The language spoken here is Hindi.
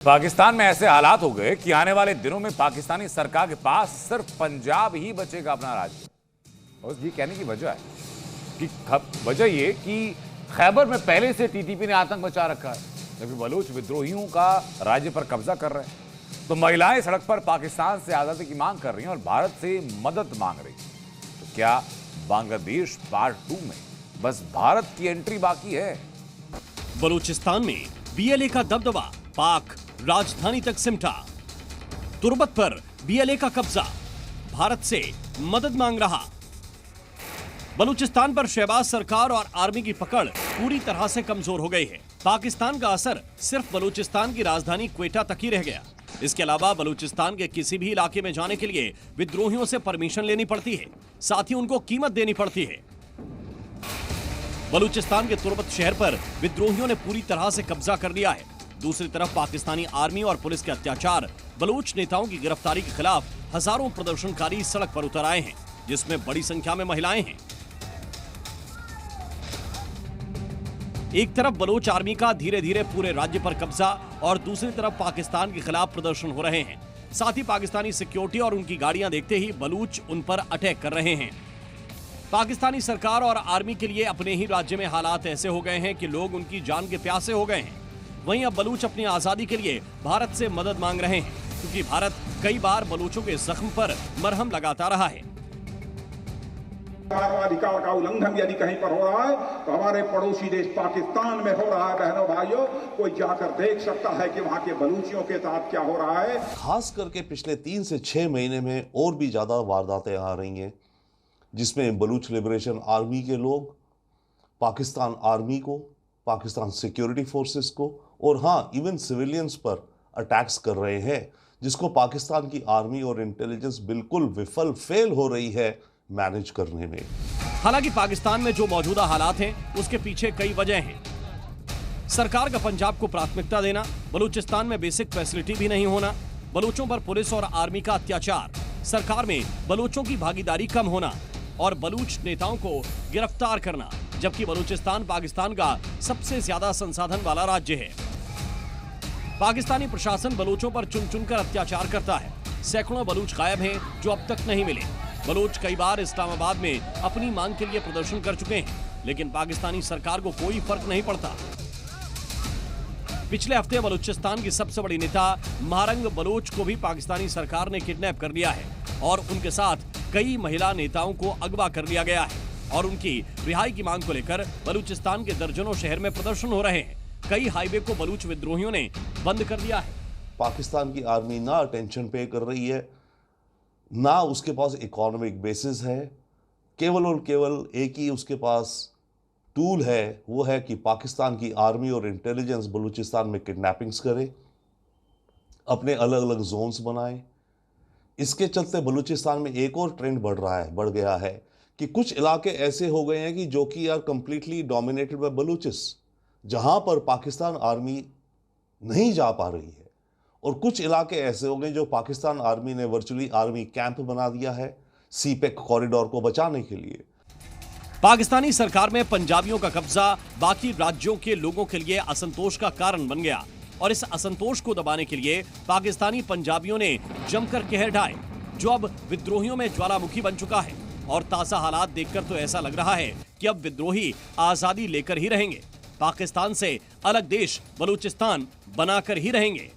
पाकिस्तान में ऐसे हालात हो गए कि आने वाले दिनों में पाकिस्तानी सरकार के पास सिर्फ पंजाब ही बचेगा अपना राज्य। और ये कहने की वजह है कि वजह ये कि खैबर में पहले से टीटीपी ने आतंक मचा रखा है, जबकि बलूच विद्रोहियों का राज्य पर कब्जा कर रहे हैं। तो महिलाएं सड़क पर पाकिस्तान से आजादी की मांग कर रही हैं और भारत से मदद मांग रही हैं। तो क्या बांग्लादेश पार्ट 2 में बस भारत की एंट्री बाकी है? बलूचिस्तान में बीएलए का दबदबा पाक राजधानी तक सिमटा। तुर्बत पर बीएलए का कब्जा, भारत से मदद मांग रहा। बलूचिस्तान पर शहबाज सरकार और आर्मी की पकड़ पूरी तरह से कमजोर हो गई है। पाकिस्तान का असर सिर्फ बलूचिस्तान की राजधानी क्वेटा तक ही रह गया। इसके अलावा बलूचिस्तान के किसी भी इलाके में जाने के लिए विद्रोहियों से परमिशन लेनी पड़ती है, साथ ही उनको कीमत देनी पड़ती है। बलूचिस्तान के तुर्बत शहर पर विद्रोहियों ने पूरी तरह से कब्जा कर लिया है। दूसरी तरफ पाकिस्तानी आर्मी और पुलिस के अत्याचार, बलूच नेताओं की गिरफ्तारी के खिलाफ हजारों प्रदर्शनकारी सड़क पर उतर आए हैं, जिसमें बड़ी संख्या में महिलाएं हैं। एक तरफ बलूच आर्मी का धीरे धीरे पूरे राज्य पर कब्जा और दूसरी तरफ पाकिस्तान के खिलाफ प्रदर्शन हो रहे हैं। साथ ही पाकिस्तानी सिक्योरिटी और उनकी गाड़ियां देखते ही बलूच उन पर अटैक कर रहे हैं। पाकिस्तानी सरकार और आर्मी के लिए अपने ही राज्य में हालात ऐसे हो गए हैं कि लोग उनकी जान के प्यासे हो गए हैं। वहीं अब बलूच अपनी आजादी के लिए भारत से मदद मांग रहे हैं, क्योंकि भारत कई बार बलूचों के जख्म पर मरहम लगाता रहा है। मानवाधिकार का उल्लंघन यदि कहीं पर हो रहा है तो हमारे पड़ोसी देश पाकिस्तान में हो रहा है। बहनों भाइयों, कोई जाकर देख सकता है कि वहां के बलूचियों के साथ क्या हो रहा है। खास करके पिछले 3 से 6 महीने में और भी ज्यादा वारदातें आ रही हैं, जिसमें बलूच लिबरेशन आर्मी के लोग पाकिस्तान आर्मी को, पाकिस्तान सिक्योरिटी फोर्सेस को और हाँ इवन सिविलियंस पर अटैक्स कर रहे हैं, जिसको पाकिस्तान की आर्मी और इंटेलिजेंस बिल्कुल फेल हो रही है मैनेज करने में। हालांकि पाकिस्तान में जो मौजूदा हालात हैं उसके पीछे कई वजह हैं। सरकार का पंजाब को प्राथमिकता देना, बलूचिस्तान में बेसिक फैसिलिटी भी नहीं होना, बलूचों पर पुलिस और आर्मी का अत्याचार, सरकार में बलूचों की भागीदारी कम होना और बलूच नेताओं को गिरफ्तार करना, जबकि बलूचिस्तान पाकिस्तान का सबसे ज्यादा संसाधन वाला राज्य है। पाकिस्तानी प्रशासन बलूचों पर चुन चुनकर अत्याचार करता है। सैकड़ों बलूच गायब हैं जो अब तक नहीं मिले। बलूच कई बार इस्लामाबाद में अपनी मांग के लिए प्रदर्शन कर चुके हैं, लेकिन पाकिस्तानी सरकार को कोई फर्क नहीं पड़ता। पिछले हफ्ते बलूचिस्तान की सबसे बड़ी नेता महारंग बलूच को भी पाकिस्तानी सरकार ने किडनैप कर लिया है और उनके साथ कई महिला नेताओं को अगवा कर लिया गया है और उनकी रिहाई की मांग को लेकर बलूचिस्तान के दर्जनों शहर में प्रदर्शन हो रहे हैं। कई हाईवे को बलूच विद्रोहियों ने बंद कर दिया है। पाकिस्तान की आर्मी ना अटेंशन पे कर रही है, ना उसके पास इकोनॉमिक बेसिस है। केवल और केवल एक ही उसके पास टूल है, वो है कि पाकिस्तान की आर्मी और इंटेलिजेंस बलूचिस्तान में किडनैपिंग्स करे, अपने अलग अलग जोन्स बनाए। इसके चलते बलूचिस्तान में एक और ट्रेंड बढ़ गया है कि कुछ इलाके ऐसे हो गए हैं कि जो कि आर कंप्लीटली डोमिनेटेड बाय बलूचिस, जहां पर पाकिस्तान आर्मी नहीं जा पा रही है, और कुछ इलाके ऐसे हो गए जो पाकिस्तान आर्मी ने वर्चुअली आर्मी कैंप बना दिया है सीपेक कॉरिडोर को बचाने के लिए। पाकिस्तानी सरकार में पंजाबियों का कब्जा बाकी राज्यों के लोगों के लिए असंतोष का कारण बन गया और इस असंतोष को दबाने के लिए पाकिस्तानी पंजाबियों ने जमकर कहर ढाए, जो अब विद्रोहियों में ज्वालामुखी बन चुका है। और ताजा हालात देखकर तो ऐसा लग रहा है कि अब विद्रोही आजादी लेकर ही रहेंगे, पाकिस्तान से अलग देश बलूचिस्तान बनाकर ही रहेंगे।